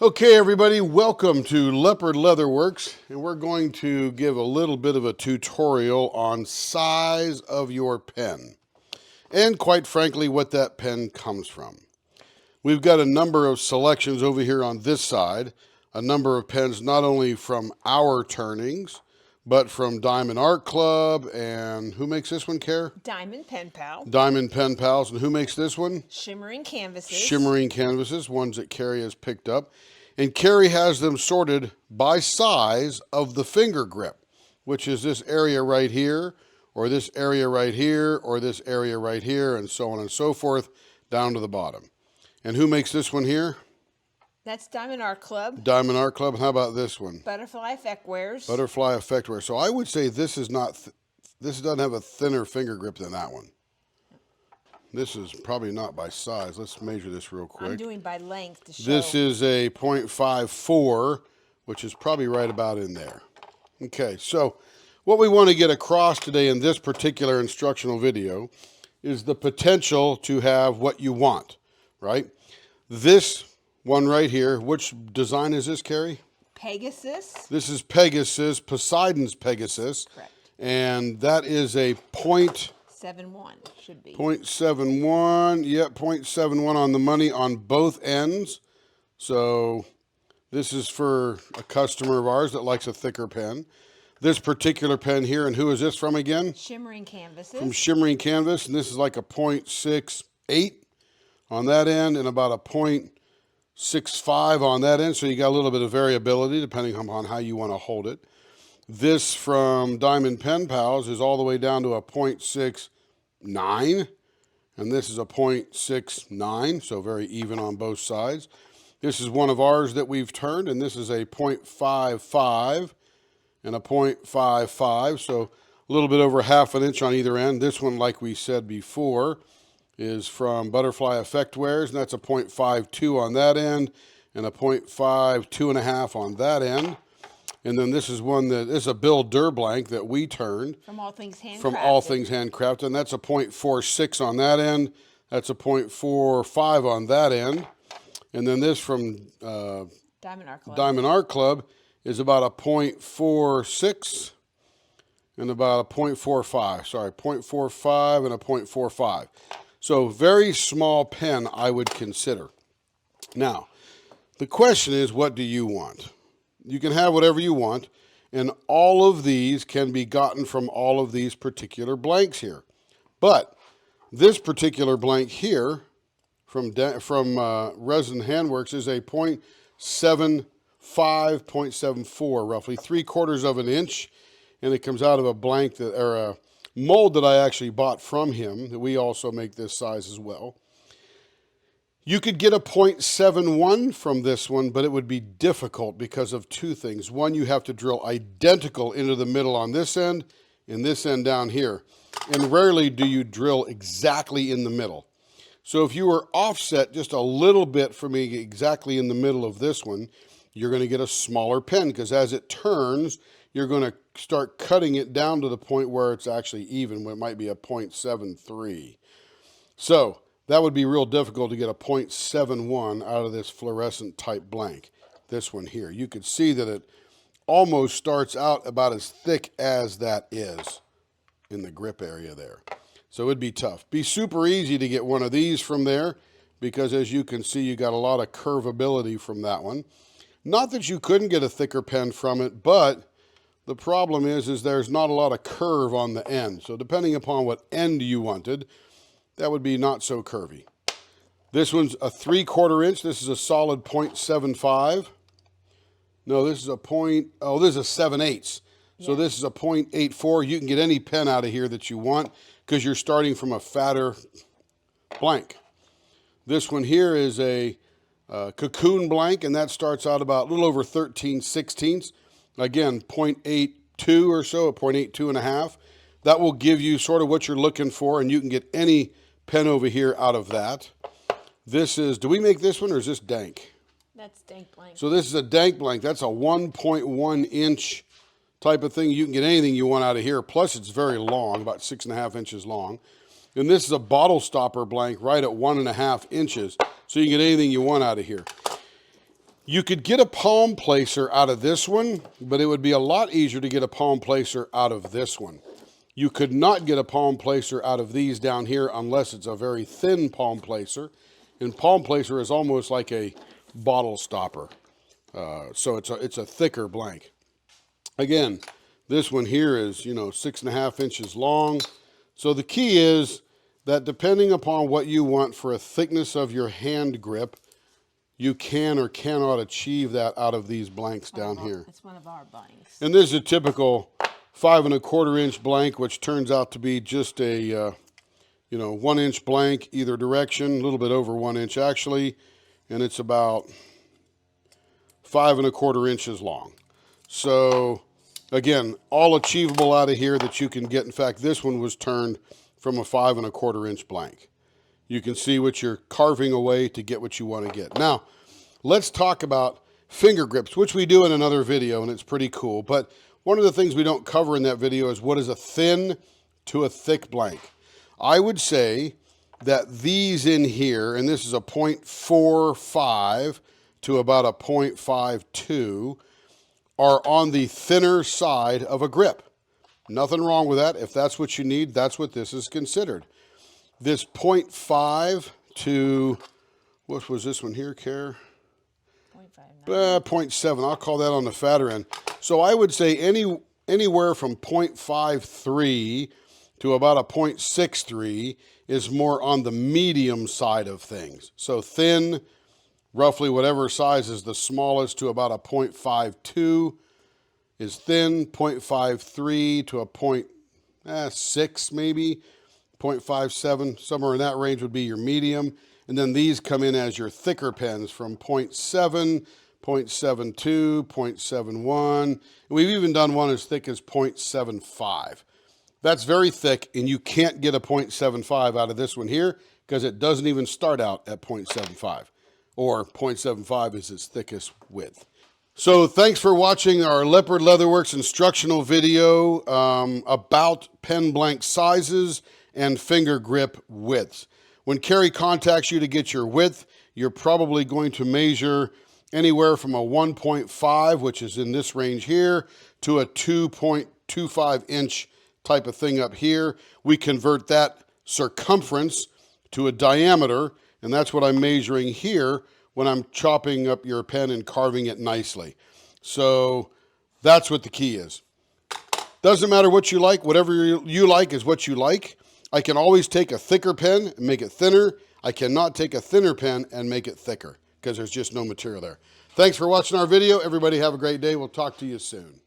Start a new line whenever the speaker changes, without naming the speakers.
Okay, everybody, welcome to Leopard Leather Works, and we're going to give a little bit of a tutorial on size of your pen, and quite frankly, what that pen comes from. We've got a number of selections over here on this side, a number of pens not only from our turnings, but from Diamond Art Club, and who makes this one, Care?
Diamond Pen Pal.
Diamond Pen Pals, and who makes this one?
Shimmering Canvases.
Shimmering Canvases, ones that Carrie has picked up. And Carrie has them sorted by size of the finger grip, which is this area right here, or this area right here, or this area right here, and so on and so forth, down to the bottom. And who makes this one here?
That's Diamond Art Club.
Diamond Art Club. How about this one?
Butterfly Effectwares.
Butterfly Effectware. So I would say this is not, this doesn't have a thinner finger grip than that one. This is probably not by size. Let's measure this real quick.
I'm doing by length to show.
This is a 0.54, which is probably right about in there. Okay, so what we want to get across today in this particular instructional video is the potential to have what you want, right? This one right here, which design is this, Carrie?
Pegasus.
This is Pegasus, Poseidon's Pegasus.
Correct.
And that is a
0.71 should be.
0.71, yeah, 0.71 on the money on both ends. So this is for a customer of ours that likes a thicker pen. This particular pen here, and who is this from again?
Shimmering Canvases.
From Shimmering Canvas, and this is like a 0.68 on that end and about a 0.65 on that end. So you got a little bit of variability depending on how you want to hold it. This from Diamond Pen Pals is all the way down to a 0.69, and this is a 0.69, so very even on both sides. This is one of ours that we've turned, and this is a 0.55 and a 0.55, so a little bit over half an inch on either end. This one, like we said before, is from Butterfly Effectwares, and that's a 0.52 on that end and a 0.52.5 on that end. And then this is one that is a Bill Durr blank that we turned.
From All Things Handcrafted.
From All Things Handcrafted. And that's a 0.46 on that end. That's a 0.45 on that end. And then this from
Diamond Art Club.
Diamond Art Club is about a 0.46 and about a 0.45. Sorry, 0.45 and a 0.45. So very small pen, I would consider. Now, the question is, what do you want? You can have whatever you want, and all of these can be gotten from all of these particular blanks here. But this particular blank here from Resin Handworks is a 0.75, 0.74, roughly 3/4 of an inch, and it comes out of a blank that, or a mold that I actually bought from him. That we also make this size as well. You could get a 0.71 from this one, but it would be difficult because of two things. One, you have to drill identical into the middle on this end and this end down here. And rarely do you drill exactly in the middle. So if you were offset just a little bit from being exactly in the middle of this one, you're going to get a smaller pen because as it turns, you're going to start cutting it down to the point where it's actually even, when it might be a 0.73. So that would be real difficult to get a 0.71 out of this fluorescent type blank. This one here. You could see that it almost starts out about as thick as that is in the grip area there. So it'd be tough. Be super easy to get one of these from there because as you can see, you got a lot of curvability from that one. Not that you couldn't get a thicker pen from it, but the problem is there's not a lot of curve on the end. So depending upon what end you wanted, that would be not so curvy. This one's a 3/4 inch. This is a solid 0.75. No, this is a this is a 7/8. So this is a 0.84. You can get any pen out of here that you want because you're starting from a fatter blank. This one here is a cocoon blank, and that starts out about a little over 13/16. Again, 0.82 or so, a 0.82.5. That will give you sort of what you're looking for, and you can get any pen over here out of that. This is, do we make this one or is this dank?
That's dank blank.
So this is a dank blank. That's a 1.1 inch type of thing. You can get anything you want out of here. Plus it's very long, about 6.5 inches long. And this is a bottle stopper blank right at 1.5 inches. So you can get anything you want out of here. You could get a palm placer out of this one, but it would be a lot easier to get a palm placer out of this one. You could not get a palm placer out of these down here unless it's a very thin palm placer. And palm placer is almost like a bottle stopper. So it's a thicker blank. Again, this one here is, 6.5 inches long. So the key is that depending upon what you want for a thickness of your hand grip, you can or cannot achieve that out of these blanks down here.
It's one of our blanks.
And this is a typical 5¼ inch blank, which turns out to be just a 1 inch blank either direction, a little bit over 1 inch actually, and it's about 5¼ inches long. So again, all achievable out of here that you can get. In fact, this one was turned from a 5¼ inch blank. You can see what you're carving away to get what you want to get. Now, let's talk about finger grips, which we do in another video, and it's pretty cool. But one of the things we don't cover in that video is what is a thin to a thick blank. I would say that these in here, and this is a 0.45 to about a 0.52, are on the thinner side of a grip. Nothing wrong with that. If that's what you need, that's what this is considered. This 0.5 to, what was this one here, Care? 0.7. I'll call that on the fatter end. So I would say anywhere from 0.53 to about a 0.63 is more on the medium side of things. So thin, roughly whatever size is the smallest, to about a 0.52 is thin. 0.53 to a 0.6 maybe, 0.57, somewhere in that range would be your medium. And then these come in as your thicker pens from 0.7, 0.72, 0.71. And we've even done one as thick as 0.75. That's very thick, and you can't get a 0.75 out of this one here because it doesn't even start out at 0.75, or 0.75 is its thickest width. So thanks for watching our Leopard Leatherworks instructional video about pen blank sizes and finger grip widths. When Carrie contacts you to get your width, you're probably going to measure anywhere from a 1.5, which is in this range here, to a 2.25 inch type of thing up here. We convert that circumference to a diameter, and that's what I'm measuring here when I'm chopping up your pen and carving it nicely. So that's what the key is. Doesn't matter what you like, whatever you like is what you like. I can always take a thicker pen and make it thinner. I cannot take a thinner pen and make it thicker because there's just no material there. Thanks for watching our video. Everybody have a great day. We'll talk to you soon.